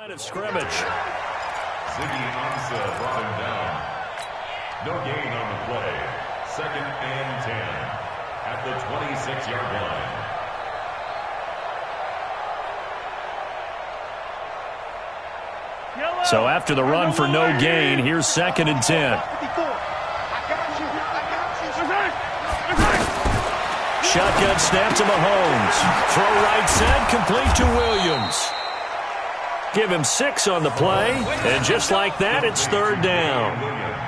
Line of scrimmage. Ziggy Ansah brought him down. No gain on the play. 2nd and 10 at the 26-yard line. So after the run for no gain, here's 2nd and 10. Shotgun snap to Mahomes. Throw right side, complete to Williams. Give him 6 on the play, and just like that, it's 3rd down.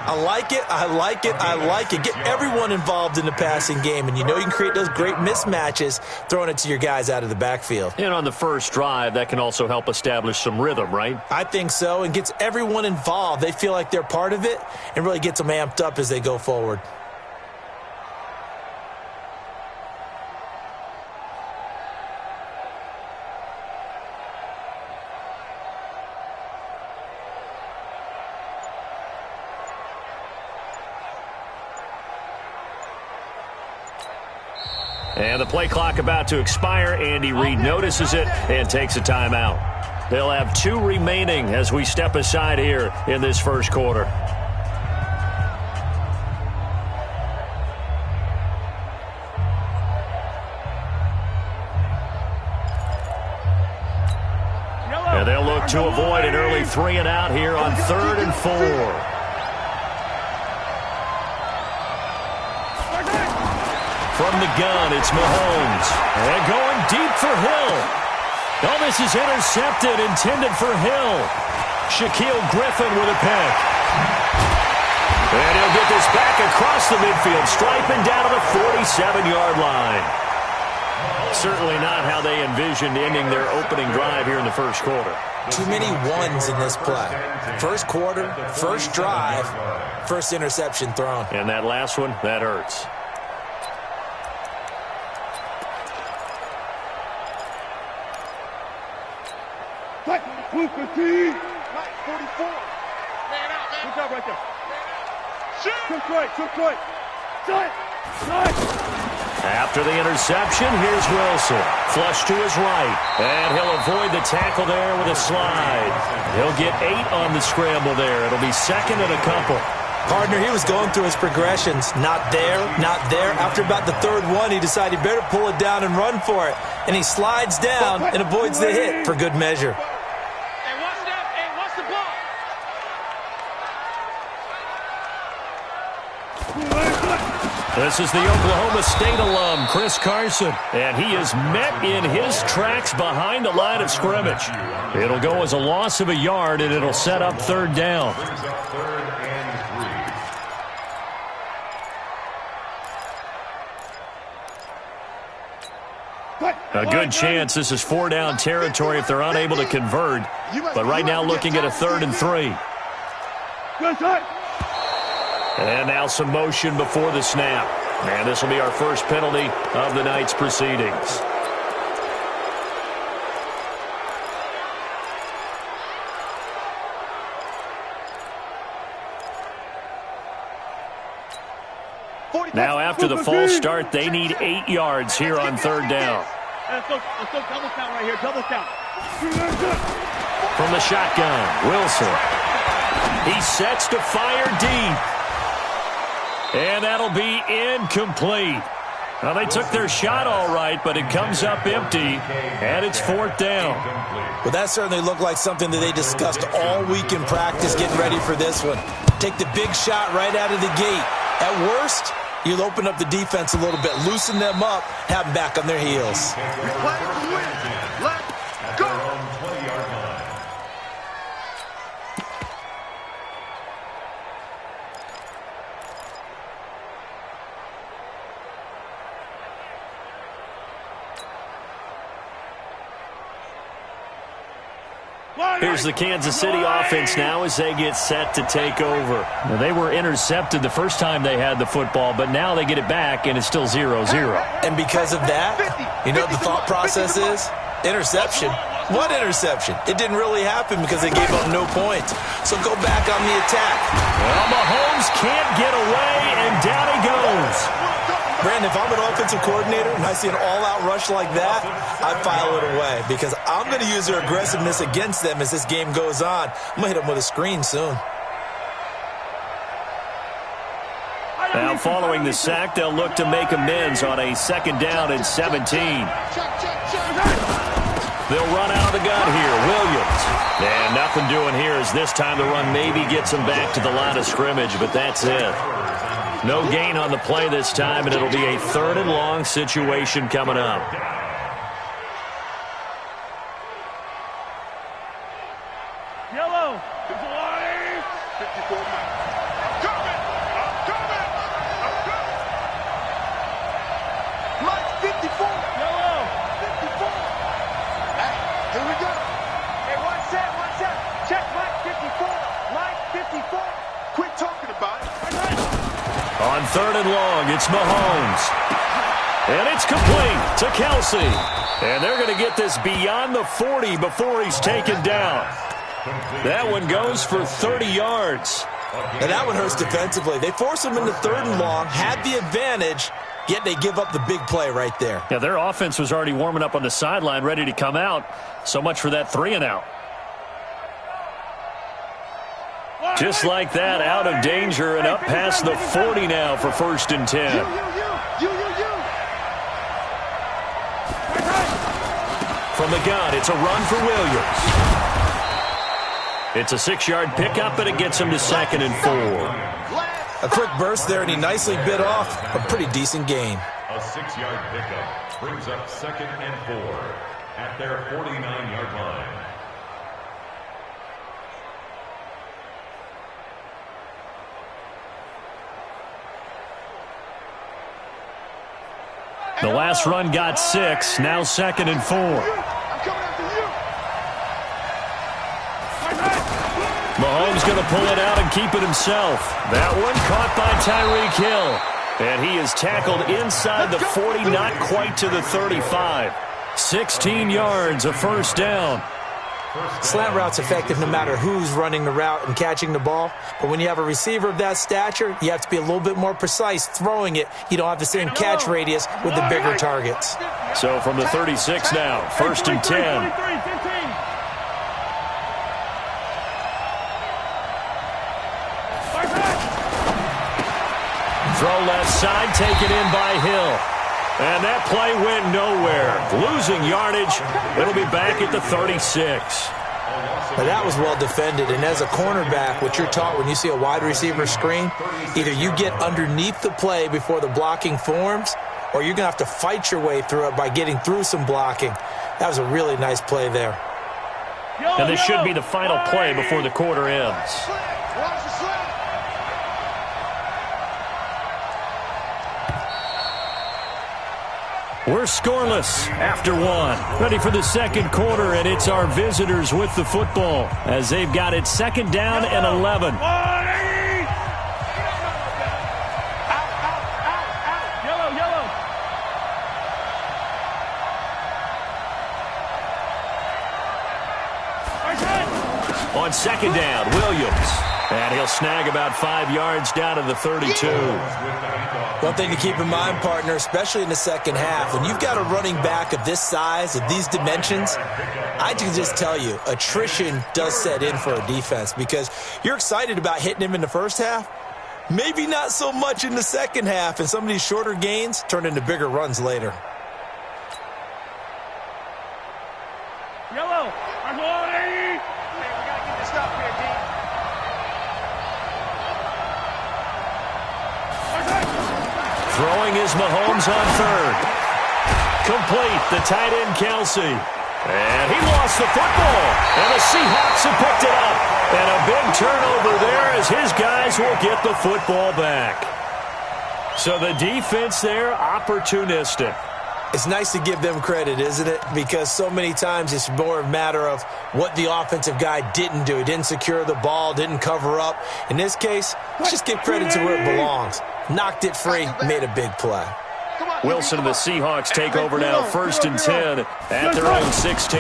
I like it, I like it, I like it. Get everyone involved in the passing game, and you know you can create those great mismatches throwing it to your guys out of the backfield. And on the first drive, that can also help establish some rhythm, right? I think so, and gets everyone involved. They feel like they're part of it, and really gets them amped up as they go forward. And the play clock about to expire. Andy Reid notices it and takes a timeout. They'll have 2 remaining as we step aside here in this first quarter. And they'll look to avoid an early 3 and out here on 3rd and 4. From the gun, it's Mahomes. And going deep for Hill. Oh, this is intercepted, intended for Hill. Shaquille Griffin with a pick. And he'll get this back across the midfield, striping down to the 47-yard line. Certainly not how they envisioned ending their opening drive here in the first quarter. Too many ones in this play. First quarter, first drive, first interception thrown. And that last one, that hurts. Good job right there. Took. After the interception, here's Wilson. Flush to his right. And he'll avoid the tackle there with a slide. He'll get 8 on the scramble there. It'll be 2nd and a couple. Partner, he was going through his progressions. Not there, not there. After about the 3rd one, he decided he better pull it down and run for it. And he slides down and avoids the hit for good measure. This is the Oklahoma State alum, Chris Carson, and he is met in his tracks behind the line of scrimmage. It'll go as a loss of a yard, and it'll set up 3rd down. A good chance this is 4-down territory if they're unable to convert, but right now looking at a 3rd and 3. And now some motion before the snap. And this will be our first penalty of the night's proceedings. Now after the false start, they need 8 yards here on 3rd down. Let's go double count right here, double count. From the shotgun, Wilson. He sets to fire deep. And that'll be incomplete. Well, they took their shot all right, but it comes up empty, and it's 4th down. Well, that certainly looked like something that they discussed all week in practice getting ready for this one. Take the big shot right out of the gate. At worst, you'll open up the defense a little bit, loosen them up, have them back on their heels. Let's go! Here's the Kansas City offense now as they get set to take over. Now, they were intercepted the first time they had the football, but now they get it back, and it's still 0-0. And because of that, you know what the thought process is? Interception. What interception? It didn't really happen because they gave up no points. So go back on the attack. Well, Mahomes can't get away, and down he goes. Brandon, if I'm an offensive coordinator and I see an all-out rush like that, I file it away because I'm going to use their aggressiveness against them as this game goes on. I'm going to hit them with a screen soon. Now, following the sack, they'll look to make amends on a 2nd down and 17. They'll run out of the gun here. Williams. And nothing doing here as this time the run maybe gets them back to the line of scrimmage, but that's it. No gain on the play this time, and it'll be a 3rd and long situation coming up. Yellow. 54. Mike, 54. Yellow. 54. Hey, here we go. Hey, one set. Check Mike, 54. Mike, 54. Quit talking about it. On 3rd and long, it's Mahomes. And it's complete to Kelsey. And they're going to get this beyond the 40 before he's taken down. That one goes for 30 yards. And that one hurts defensively. They force him into 3rd and long, had the advantage, yet they give up the big play right there. Yeah, their offense was already warming up on the sideline, ready to come out. So much for that 3 and out. Just like that, out of danger and up past the 40 now for 1st and 10. From the gun, it's a run for Williams. It's a 6-yard pickup, and it gets him to 2nd and 4. A quick burst there, and he nicely bit off a pretty decent gain. A 6-yard pickup brings up 2nd and 4 at their 49-yard line. The last run got 6, now 2nd and 4. Mahomes going to pull it out and keep it himself. That one caught by Tyreek Hill. And he is tackled inside the 40, not quite to the 35. 16 yards, a 1st down. Slant route's effective no matter who's running the route and catching the ball. But when you have a receiver of that stature, you have to be a little bit more precise throwing it. You don't have the same catch radius with the bigger targets. So from the 36 now, 1st and 10. Throw left side, taken in by Hill. And that play went nowhere. Losing yardage. It'll be back at the 36. Now that was well defended, and as a cornerback, what you're taught when you see a wide receiver screen, either you get underneath the play before the blocking forms, or you're going to have to fight your way through it by getting through some blocking. That was a really nice play there. And this should be the final play before the quarter ends. We're scoreless after 1. Ready for the 2nd quarter, and it's our visitors with the football as they've got it 2nd down and 11. On 2nd down, Williams. And he'll snag about 5 yards down to the 32. One thing to keep in mind, partner, especially in the 2nd half, when you've got a running back of this size, of these dimensions, I can just tell you, attrition does set in for a defense because you're excited about hitting him in the 1st half. Maybe not so much in the 2nd half, and some of these shorter gains turn into bigger runs later. Yellow. I'm on 80. We got to get this stop here, D. Throwing is Mahomes on 3rd. Complete, the tight end Kelsey. And he lost the football. And the Seahawks have picked it up. And a big turnover there as his guys will get the football back. So the defense there, opportunistic. It's nice to give them credit, isn't it? Because so many times it's more a matter of what the offensive guy didn't do. He didn't secure the ball, didn't cover up. In this case, let's just give credit to where it belongs. Knocked it free, made a big play. Wilson and the Seahawks take over now, 1st and 10 at their own 16.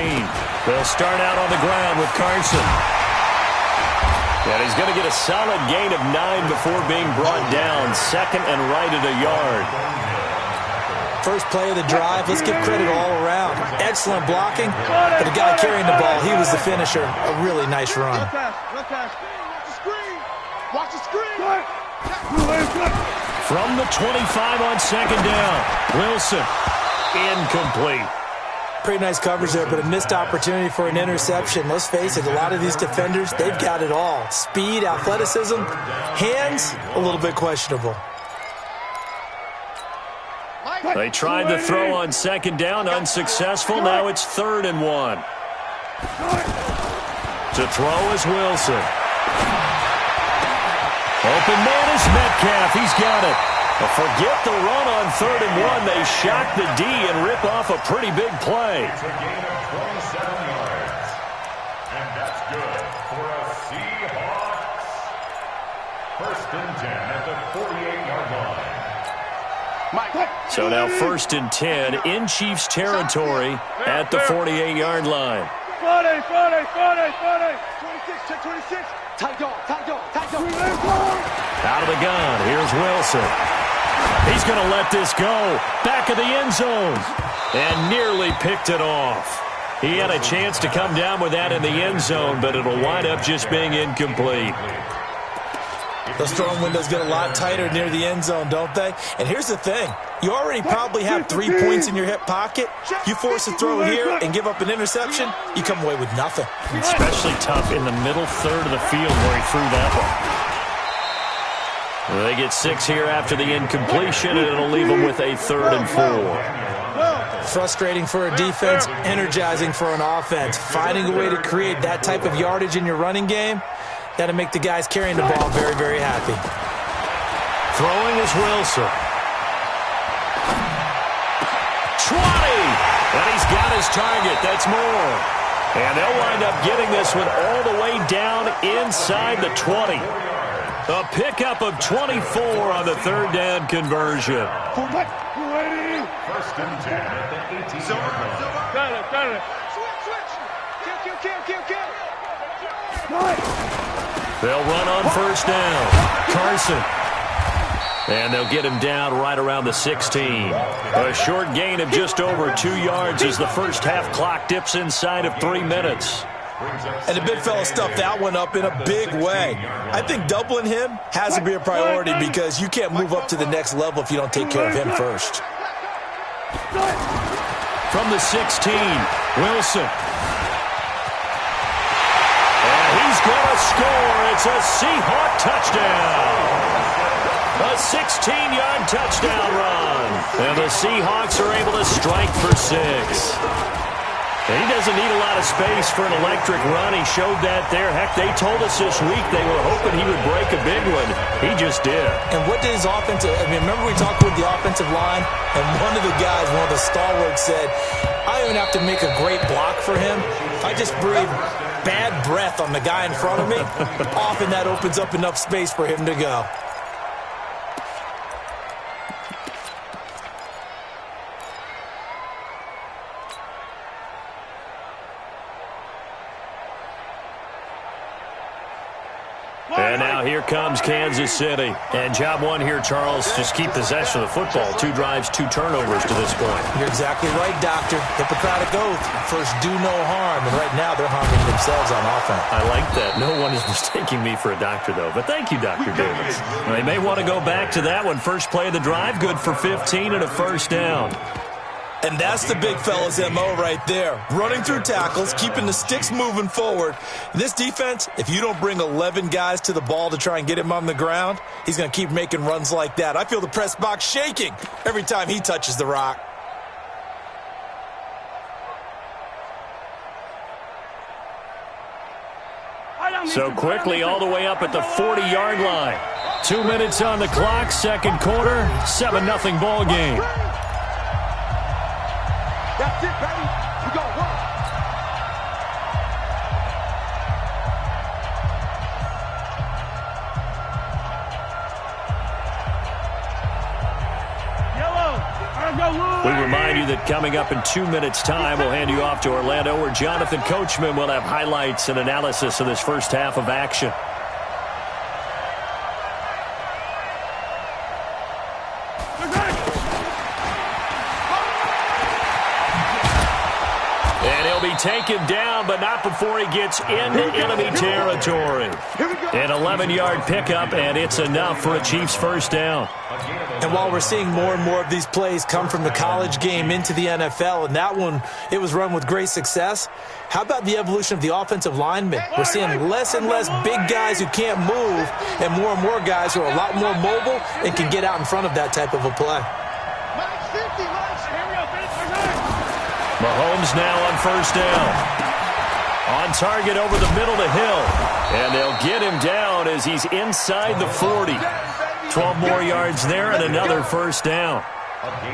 They'll start out on the ground with Carson. And he's going to get a solid gain of 9 before being brought down, 2nd and right at a yard. First play of the drive, let's give credit all around. Excellent blocking, but the guy carrying the ball, he was the finisher. A really nice run. Watch the screen. From the 25 on second down, Wilson, incomplete. Pretty nice coverage there, but a missed opportunity for an interception. Let's face it, a lot of these defenders, they've got it all. Speed, athleticism, hands, a little bit questionable. They tried the throw on second down, unsuccessful. Now it's 3rd and 1. To throw is Wilson. Open man is Metcalf. He's got it. But forget the run on 3rd and 1. They shock the D and rip off a pretty big play. It's a gain of 27 yards. And that's good for a Seahawks. 1st and 10 at the 48-yard line. So now 1st and 10 in Chiefs territory at the 48-yard line. 40, 26, check 26. Tight dog. Out of the gun, here's Wilson. He's going to let this go. Back of the end zone. And nearly picked it off. He had a chance to come down with that in the end zone, but it'll wind up just being incomplete. Those throwing windows get a lot tighter near the end zone, don't they? And here's the thing. You already probably have 3 points in your hip pocket. You force a throw here and give up an interception, you come away with nothing. Especially tough in the middle third of the field where he threw that one. They get 6 here after the incompletion, and it'll leave them with a 3rd and 4. Frustrating for a defense, energizing for an offense. Finding a way to create that type of yardage in your running game, that'll make the guys carrying the ball very, very happy. Throwing is Wilson. 20! And he's got his target. That's more. And they'll wind up getting this one all the way down inside the 20. A pickup of 24 on the 3rd down conversion. 1st and 10 at the 18-yard line. Got it. Kill. They'll run on 1st down. Carson. And they'll get him down right around the 16. A short gain of just over 2 yards as the first half clock dips inside of 3 minutes. And the big fella stuffed that one up in a big way. I think doubling him has to be a priority because you can't move up to the next level if you don't take care of him first. From the 16, Wilson. And he's going to score. It's a Seahawk touchdown. A 16-yard touchdown run. And the Seahawks are able to strike for 6. And he doesn't need a lot of space for an electric run. He showed that there. Heck, they told us this week they were hoping he would break a big one. He just did. And what did his offensive... remember we talked with the offensive line? And one of the guys, one of the stalwarts said, I don't even have to make a great block for him. I just breathe bad breath on the guy in front of me. Often that opens up enough space for him to go. And now here comes Kansas City. And job one here, Charles, just keep possession of the football. 2 drives, 2 turnovers to this point. You're exactly right, Doctor. Hippocratic oath. First, do no harm. And right now, they're harming themselves on offense. I like that. No one is mistaking me for a doctor, though. But thank you, Dr. Davis. They may want to go back to that one. First play of the drive, good for 15 and a 1st down. And that's the big fella's MO right there. Running through tackles, keeping the sticks moving forward. This defense, if you don't bring 11 guys to the ball to try and get him on the ground, he's going to keep making runs like that. I feel the press box shaking every time he touches the rock. So quickly all the way up at the 40-yard line. 2 minutes on the clock, second quarter, 7-0 ball game. That's it, baby. We got to work. We remind you that coming up in 2 minutes' time, we'll hand you off to Orlando, where Jonathan Coachman will have highlights and analysis of this first half of action. take him down, but not before he gets into enemy territory. An 11-yard pickup, and it's enough for a Chiefs first down. And while we're seeing more and more of these plays come from the college game into the NFL, and that one, it was run with great success, how about the evolution of the offensive linemen? We're seeing less and less big guys who can't move and more guys who are a lot more mobile and can get out in front of that type of a play. Mahomes now on first down. On target over the middle to Hill. And they'll get him down as he's inside the 40. 12 more yards there and another first down.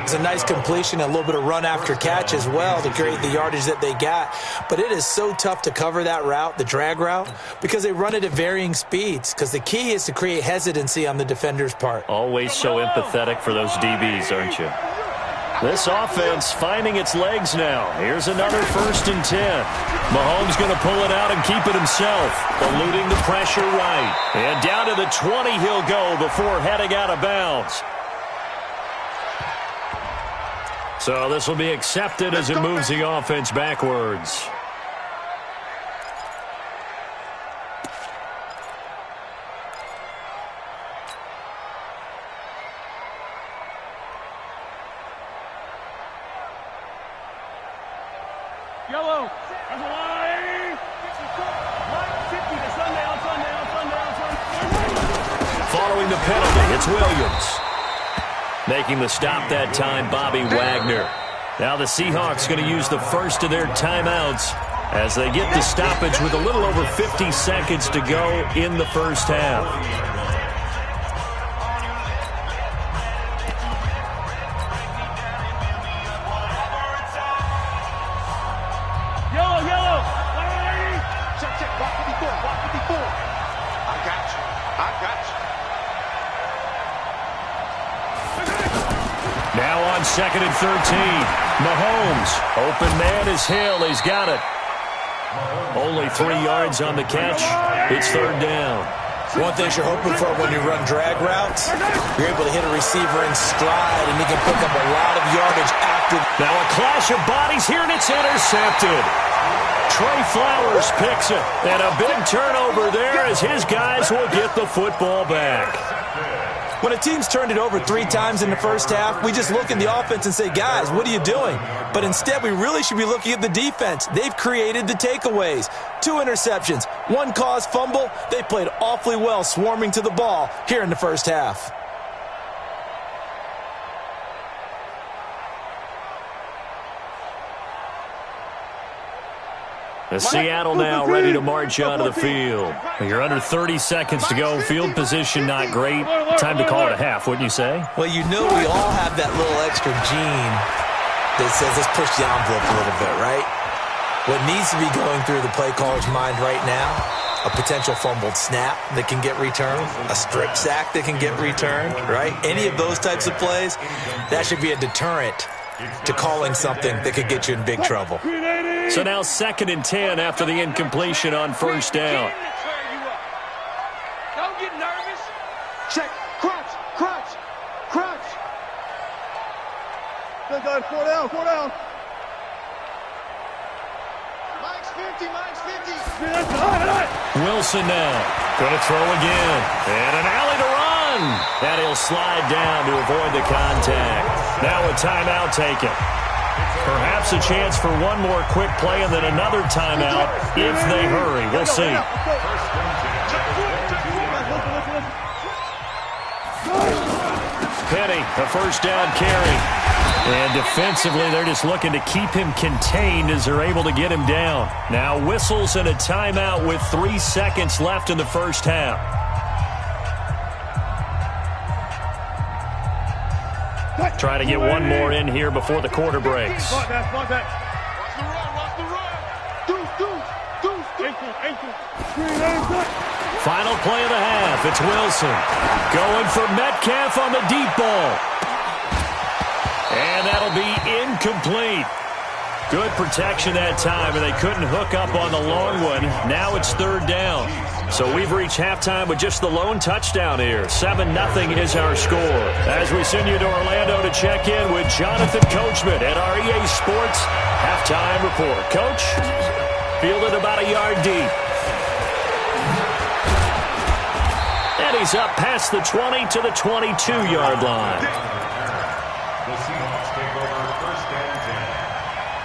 It's a nice completion, a little bit of run after catch as well to create the yardage that they got. But it is so tough to cover that route, the drag route, because they run it at varying speeds. Because the key is to create hesitancy on the defender's part. Always so empathetic for those DBs, aren't you? This offense finding its legs now. Here's another 1st and 10. Mahomes going to pull it out and keep it himself, eluding the pressure right. And down to the 20 he'll go before heading out of bounds. So this will be accepted as it moves the offense backwards. Yellow. That's a line. Line 50 to sundown. Following the penalty, it's Williams. Making the stop that time, Bobby Wagner. Now the Seahawks going to use the first of their timeouts as they get the stoppage with a little over 50 seconds to go in the first half. Now on 2nd and 13. Mahomes. Open man is Hill. He's got it. Only 3 yards on the catch. It's 3rd down. One thing you're hoping for when you run drag routes, you're able to hit a receiver in stride, and he can pick up a lot of yardage after. Now a clash of bodies here, and it's intercepted. Trey Flowers picks it. And a big turnover there as his guys will get the football back. When a team's turned it over 3 times in the first half, we just look at the offense and say, guys, what are you doing? But instead, we really should be looking at the defense. They've created the takeaways. 2 interceptions, 1 caused fumble. They played awfully well swarming to the ball here in the first half. Seattle now ready to march onto the field. You're under 30 seconds to go. Field position not great. Time to call it a half, wouldn't you say? Well, you know we all have that little extra gene that says let's push the envelope a little bit, right? What needs to be going through the play caller's mind right now, a potential fumbled snap that can get returned, a strip sack that can get returned, right? Any of those types of plays, that should be a deterrent to calling something that could get you in big trouble. So now 2nd and 10 after the incompletion on first down. Don't get nervous. Check. Crunch. Good, 4 down. Mike's 50. Wilson now going to throw again. And an alley to run. And he'll slide down to avoid the contact. Now a timeout taken. Perhaps a chance for one more quick play and then another timeout if they hurry. We'll see. Penny, a first down carry. And defensively, they're just looking to keep him contained as they're able to get him down. Now whistles and a timeout with 3 seconds left in the first half. Try to get one more in here before the quarter breaks. Watch the run. Final play of the half. It's Wilson going for Metcalf on the deep ball. And that'll be incomplete. Good protection that time, and they couldn't hook up on the long one. Now it's third down. So we've reached halftime with just the lone touchdown here. 7-0 is our score. As we send you to Orlando to check in with Jonathan Coachman at our EA Sports Halftime Report. Coach, fielded about a yard deep. And he's up past the 20 to the 22-yard line. The Seahawks take over first and 10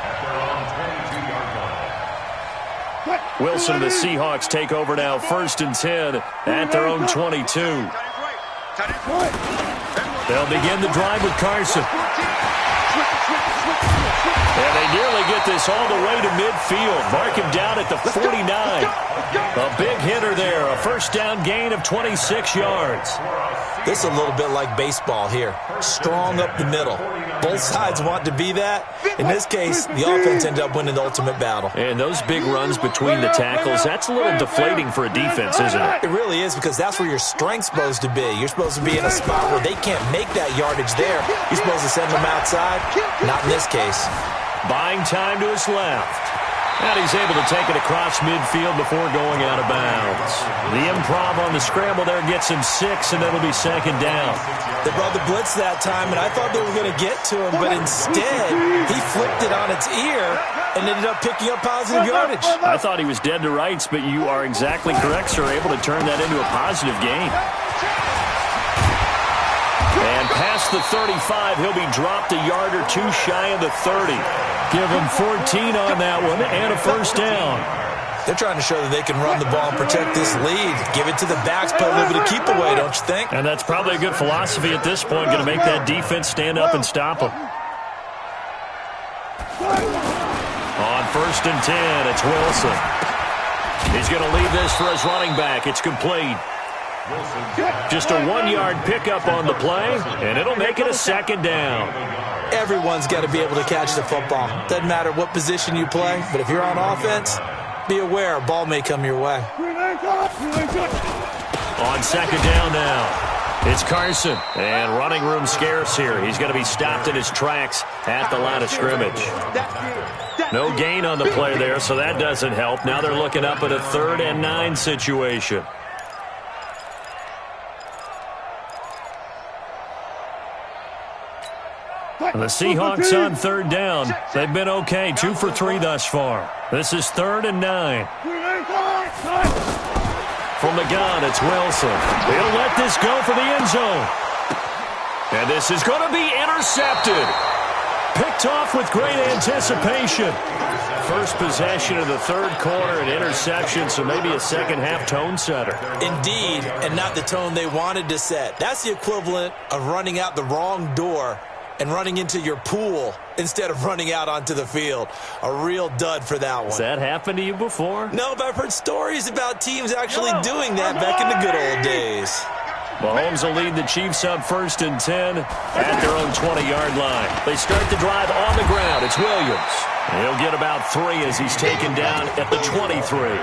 at their own 22-yard line. Wilson, the Seahawks take over now first and 10 at their own 22. They'll begin the drive with Carson. And they nearly get this all the way to midfield. Mark him down at the 49. A big hitter there. A first down gain of 26 yards. This is a little bit like baseball here. Strong up the middle. Both sides want to be that. In this case, the offense ended up winning the ultimate battle. And those big runs between the tackles, that's a little deflating for a defense, isn't it? It really is, because that's where your strength's supposed to be. You're supposed to be in a spot where they can't make that yardage there. You're supposed to send them outside. Not in this case. Buying time to his left. And he's able to take it across midfield before going out of bounds. The improv on the scramble there gets him 6, and it'll be second down. They brought the blitz that time, and I thought they were going to get to him, but instead he flipped it on its ear and ended up picking up positive yardage. I thought he was dead to rights, but you are exactly correct, sir. Able to turn that into a positive gain. And past the 35, he'll be dropped a yard or two shy of the 30. Give him 14 on that one and a first down. They're trying to show that they can run the ball and protect this lead. Give it to the backs, play a little bit of keep away, don't you think? And that's probably a good philosophy at this point, going to make that defense stand up and stop them. On first and 10, it's Wilson. He's going to leave this for his running back. It's complete. Just a 1-yard pickup on the play, and it'll make it a second down. Everyone's got to be able to catch the football. Doesn't matter what position you play, but if you're on offense, be aware a ball may come your way. On second down now, it's Carson, and running room scarce here. He's going to be stopped in his tracks at the line of scrimmage. No gain on the play there, so that doesn't help. Now they're looking up at a 3rd and 9 situation. And the Seahawks on third down. They've been okay, 2 for 3 thus far. This is 3rd and 9. From the gun, it's Wilson. He'll let this go for the end zone. And this is going to be intercepted. Picked off with great anticipation. First possession of the third quarter, an interception, so maybe a second-half tone setter. Indeed, and not the tone they wanted to set. That's the equivalent of running out the wrong door and running into your pool instead of running out onto the field. A real dud for that one. Has that happened to you before? No, but I've heard stories about teams actually doing that back in the good old days. Mahomes will lead the Chiefs up first and 10 at their own 20-yard line. They start the drive on the ground. It's Williams. He'll get about 3 as he's taken down at the 23.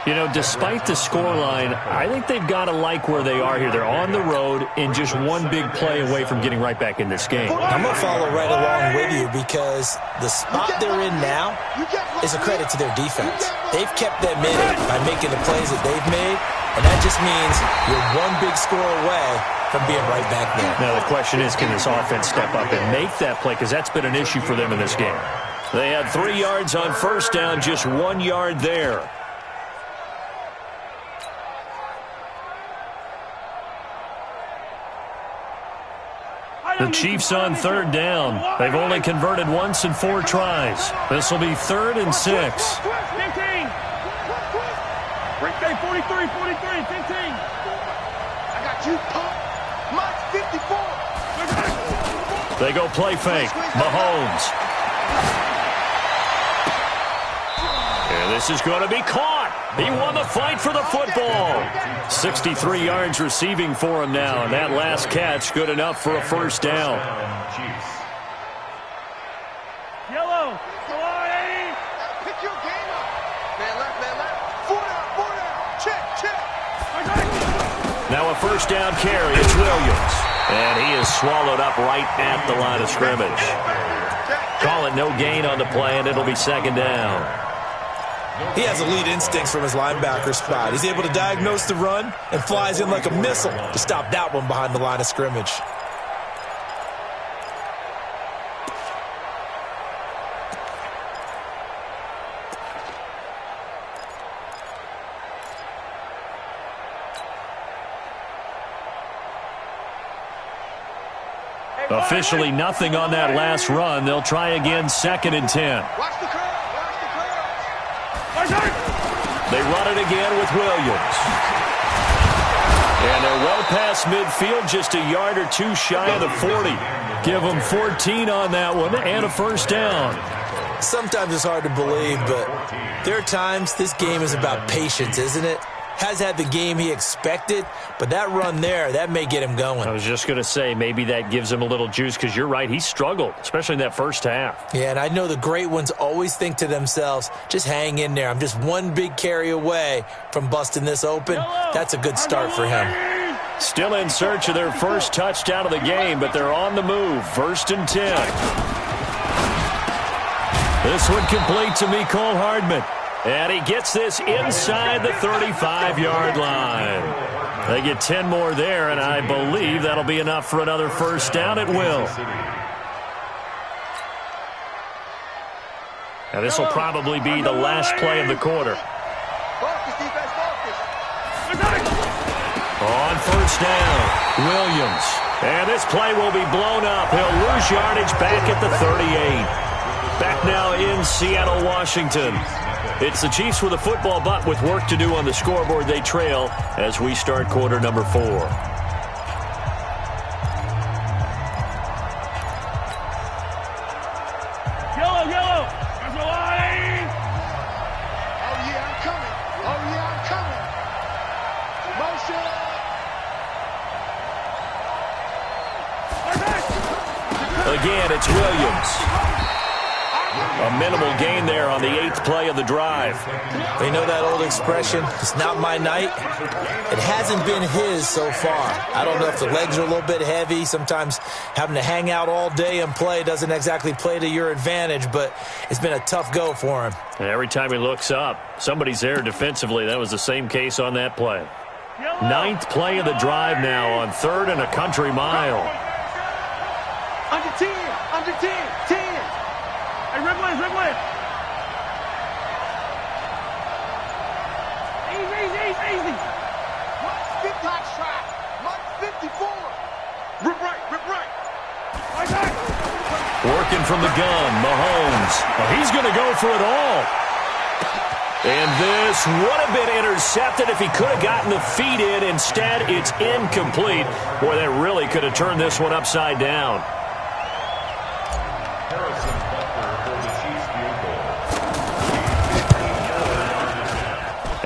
You know, despite the scoreline, I think they've got to like where they are here. They're on the road and just one big play away from getting right back in this game. I'm going to follow right along with you because the spot they're in now is a credit to their defense. They've kept them in it by making the plays that they've made, and that just means you're one big score away from being right back there. Now, the question is, can this offense step up and make that play? Because that's been an issue for them in this game. They had 3 yards on first down, just 1 yard there. The Chiefs on third down. They've only converted once in 4 tries. This will be 3rd and 6. 15. 43, 15. I got you, punk. Mike's 54. They go play fake. Mahomes. And this is going to be caught. He won the fight for the football. 63 yards receiving for him now, and that last catch good enough for a first down. Yellow. Pick your game up. Man left. 4 down. Check. Now a first down carry. It's Williams. And he is swallowed up right at the line of scrimmage. Call it no gain on the play, and it'll be second down. He has elite instincts from his linebacker spot. He's able to diagnose the run and flies in like a missile to stop that one behind the line of scrimmage. Officially nothing on that last run. They'll try again, 2nd and 10. Watch the curve. Watch the curve. They run it again with Williams. And they're well past midfield, just a yard or two shy of the 40. Give them 14 on that one and a first down. Sometimes it's hard to believe, but there are times this game is about patience, isn't it? Has had the game he expected, but that run there, that may get him going. I was just going to say, maybe that gives him a little juice, because you're right, he struggled, especially in that first half. Yeah, and I know the great ones always think to themselves, just hang in there. I'm just one big carry away from busting this open. That's a good start for him. Still in search of their first touchdown of the game, but they're on the move. 1st and 10. This one complete to Mecole Hardman. And he gets this inside the 35-yard line. They get 10 more there, and I believe that'll be enough for another first down at will. Now this will probably be the last play of the quarter. On first down, Williams. And this play will be blown up. He'll lose yardage back at the 38. Back now in Seattle, Washington. It's the Chiefs with a football, but with work to do on the scoreboard, they trail as we start quarter number 4. Yellow, yellow. There's a line. Oh, yeah, I'm coming. Oh, yeah, I'm coming. Motion. Again, it's Williams. A minimal gain there on the 8th play of the drive. You know that old expression, it's not my night? It hasn't been his so far. I don't know if the legs are a little bit heavy. Sometimes having to hang out all day and play doesn't exactly play to your advantage, but it's been a tough go for him. And every time he looks up, somebody's there defensively. That was the same case on that play. 9th play of the drive now on 3rd and a country mile. Under 10, under 10, 10. Hey, red one. Easy. 150 hot shot. 154. Rip right. Working from the gun, Mahomes. Well, he's going to go for it all. And this would have been intercepted if he could have gotten the feet in. Instead, it's incomplete. Boy, that really could have turned this one upside down.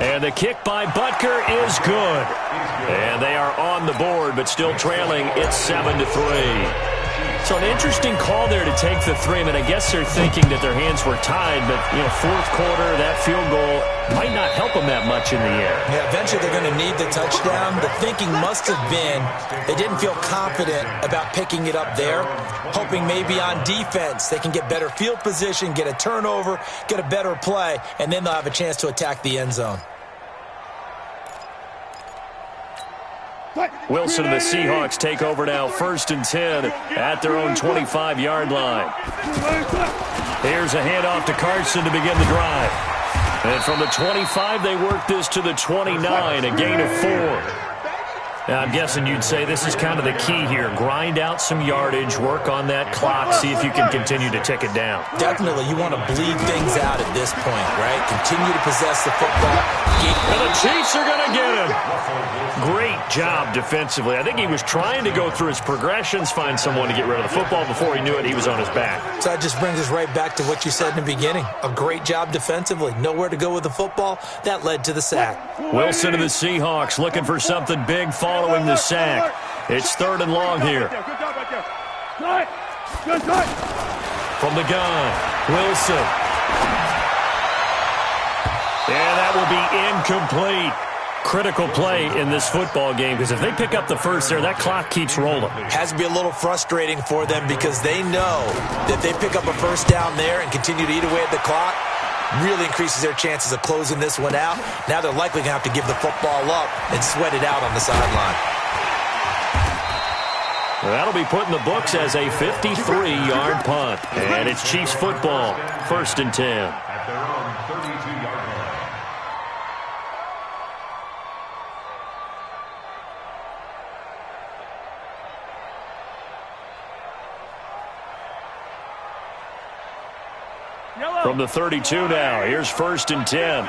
And the kick by Butker is good. And they are on the board, but still trailing. It's 7-3. So an interesting call there to take the 3. I mean, I guess they're thinking that their hands were tied, but, 4th quarter, that field goal might not help them that much in the air. Yeah, eventually they're going to need the touchdown. The thinking must have been they didn't feel confident about picking it up there, hoping maybe on defense they can get better field position, get a turnover, get a better play, and then they'll have a chance to attack the end zone. Wilson and the Seahawks take over now, 1st and 10 at their own 25-yard line. Here's a handoff to Carson to begin the drive. And from the 25, they work this to the 29, a gain of 4. Now, I'm guessing you'd say this is kind of the key here. Grind out some yardage, work on that clock, see if you can continue to tick it down. Definitely. You want to bleed things out at this point, right? Continue to possess the football. And the Chiefs are going to get him. Great job defensively. I think he was trying to go through his progressions, find someone to get rid of the football. Before he knew it, he was on his back. So that just brings us right back to what you said in the beginning. A great job defensively. Nowhere to go with the football. That led to the sack. Wilson and the Seahawks looking for something big following the sack. It's 3rd and long here. From the gun, Wilson. And that will be incomplete. Critical play in this football game, because if they pick up the first there, that clock keeps rolling. Has to be a little frustrating for them because they know that they pick up a first down there and continue to eat away at the clock, really increases their chances of closing this one out. Now they're likely going to have to give the football up and sweat it out on the sideline. That'll be put in the books as a 53-yard punt. And it's Chiefs football, 1st and 10. At their own 32-yard line. From the 32 now, here's 1st and 10. They're not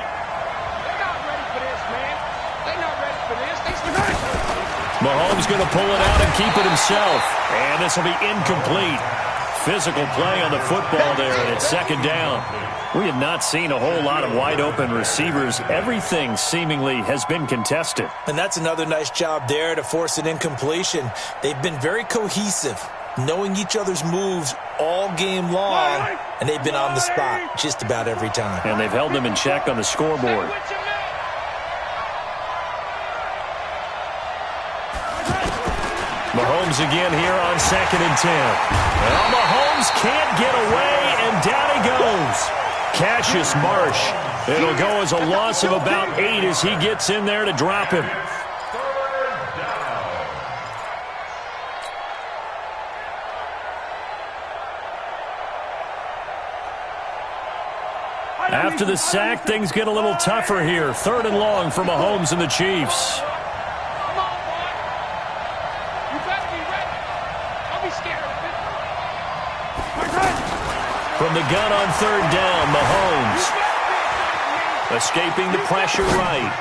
ready for this, man. They're not ready for this. Mahomes going to pull it out and keep it himself. And this will be incomplete. Physical play on the football there, and it's 2nd down. We have not seen a whole lot of wide-open receivers. Everything seemingly has been contested. And that's another nice job there to force an incompletion. They've been very cohesive, knowing each other's moves all game long, and they've been on the spot just about every time. And they've held them in check on the scoreboard. Mahomes again here on 2nd and 10. Well, Mahomes can't get away, and down he goes. Cassius Marsh. It'll go as a loss of about 8 as he gets in there to drop him. After the sack, things get a little tougher here. 3rd and long for Mahomes and the Chiefs. Come on, boy. You better be ready. Don't be scared of it. From the gun on 3rd down, Mahomes. Escaping the pressure right.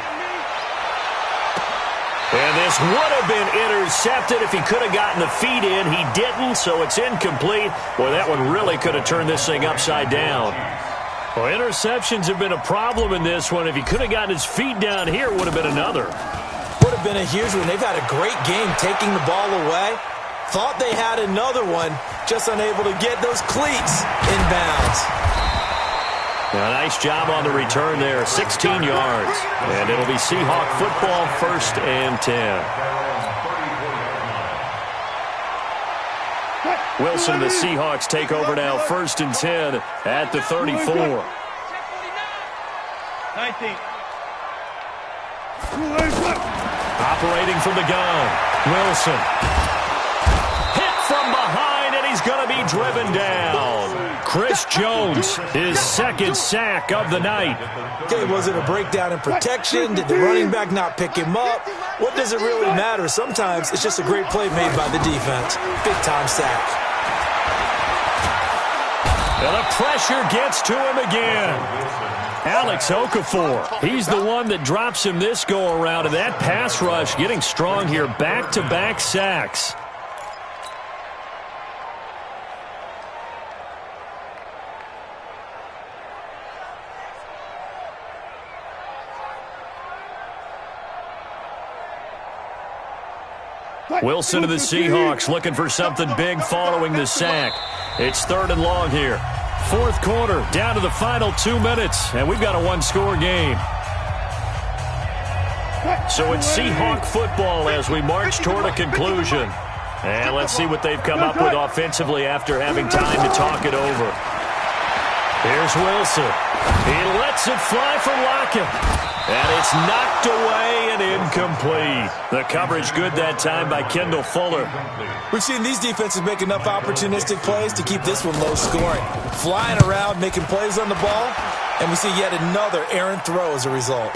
And this would have been intercepted if he could have gotten the feet in. He didn't, so it's incomplete. Boy, that one really could have turned this thing upside down. Well, interceptions have been a problem in this one. If he could have gotten his feet down here, it would have been another. Would have been a huge one. They've had a great game taking the ball away. Thought they had another one, just unable to get those cleats inbounds. Now, nice job on the return there, 16 yards. And it'll be Seahawk football, 1st and 10. Wilson and the Seahawks take over now, 1st and 10 at the 34. 19. Operating from the gun, Wilson. Hit from behind, and he's going to be driven down. Chris Jones, his 2nd sack of the night. Okay, was it a breakdown in protection? Did the running back not pick him up? What does it really matter? Sometimes it's just a great play made by the defense. Big-time sack. And the pressure gets to him again. Alex Okafor, he's the one that drops him this go-around, and that pass rush getting strong here. Back-to-back sacks. Wilson and the Seahawks looking for something big following the sack. It's 3rd and long here. 4th quarter, down to the final 2 minutes, and we've got a 1-score game. So it's Seahawk football as we march toward a conclusion. And let's see what they've come up with offensively after having time to talk it over. Here's Wilson. He lets it fly for Lockett. And it's knocked away and incomplete. The coverage good that time by Kendall Fuller. We've seen these defenses make enough opportunistic plays to keep this one low scoring. Flying around, making plays on the ball, and we see yet another errant throw as a result.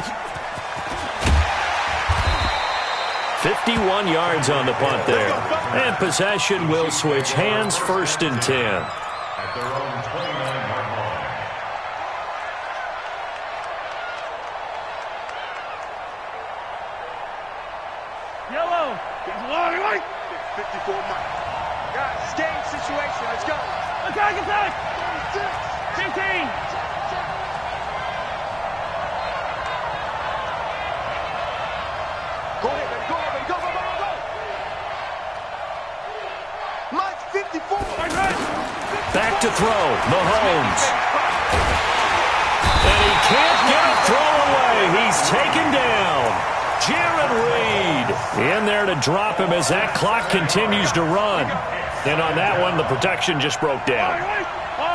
51 yards on the punt there. And possession will switch hands, 1st and 10. At their own 29-yard line. Yellow. He's long right. 54 Mike. Guys, it's game situation. Let's go. Attack, attack. 15. Go ahead, baby. Go ahead, baby. Go, go, go, go, go. Mike, 54. Back to throw. Mahomes. And he can't get a throw away. He's taken down. Jaron Reed in there to drop him as that clock continues to run. And on that one, the protection just broke down.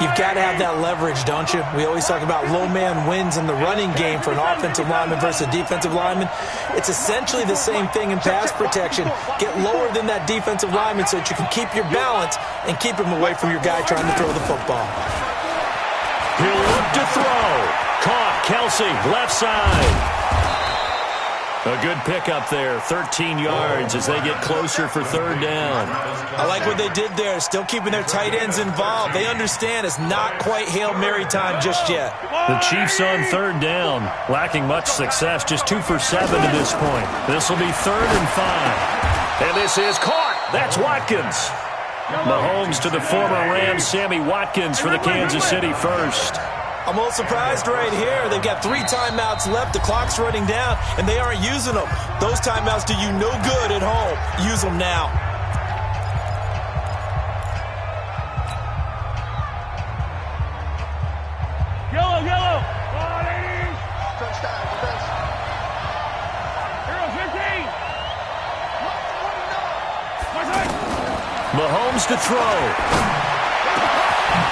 You've got to have that leverage, don't you? We always talk about low man wins in the running game for an offensive lineman versus a defensive lineman. It's essentially the same thing in pass protection. Get lower than that defensive lineman so that you can keep your balance and keep him away from your guy trying to throw the football. He'll look to throw. Caught. Kelsey, left side. A good pickup there, 13 yards as they get closer for third down. I like what they did there, still keeping their tight ends involved. They understand it's not quite Hail Mary time just yet. The Chiefs on third down, lacking much success, just 2 for 7 to this point. This will be 3rd and 5. And this is caught. That's Watkins. Mahomes to the former Rams, Sammy Watkins for the Kansas City first. I'm a little surprised right here. They've got 3 timeouts left. The clock's running down, and they aren't using them. Those timeouts do you no good at home. Use them now. Yellow, yellow. Touchdown, defense. Hero 15. Mahomes to throw.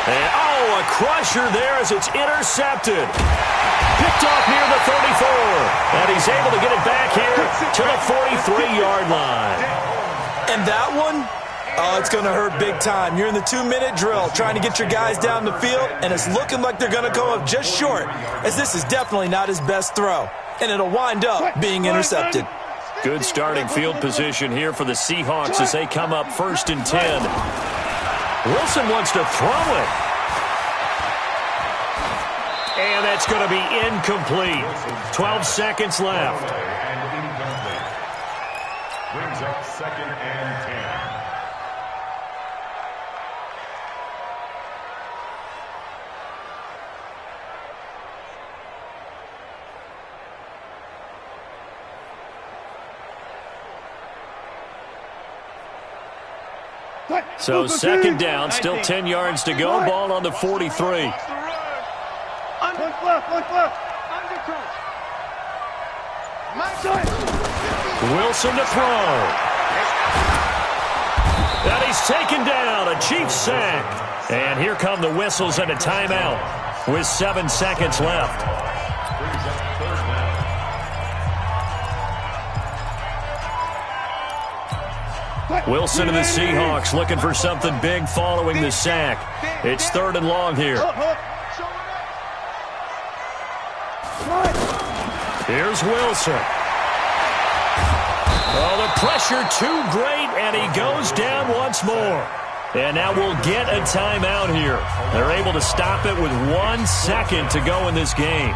And, oh, a crusher there as it's intercepted. Picked off near the 34. And he's able to get it back here to the 43-yard line. And that one, oh, it's going to hurt big time. You're in the 2-minute drill trying to get your guys down the field, and it's looking like they're going to go up just short, as this is definitely not his best throw. And it'll wind up being intercepted. Good starting field position here for the Seahawks as they come up 1st and 10. Wilson wants to throw it. And that's going to be incomplete. 12 seconds left. Brings up 2nd and 10. So 2nd down, still 10 yards to go. Ball on the 43. Wilson to throw. And he's taken down. A Chiefs sack. And here come the whistles and a timeout with 7 seconds left. Wilson and the Seahawks looking for something big following the sack. It's 3rd and long here. Here's Wilson. Oh, the pressure too great, and he goes down once more. And now we'll get a timeout here. They're able to stop it with 1 second to go in this game.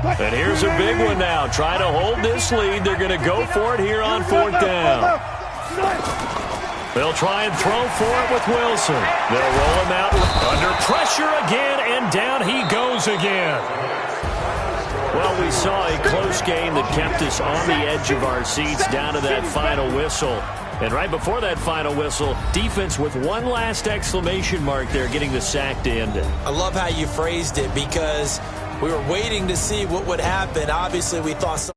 And here's a big one now. Trying to hold this lead. They're going to go for it here on 4th down. They'll try and throw for it with Wilson. They'll roll him out under pressure again, and down he goes again. Well, we saw a close game that kept us on the edge of our seats down to that final whistle. And right before that final whistle, defense with one last exclamation mark there, getting the sack to end it. I love how you phrased it, because we were waiting to see what would happen. Obviously, we thought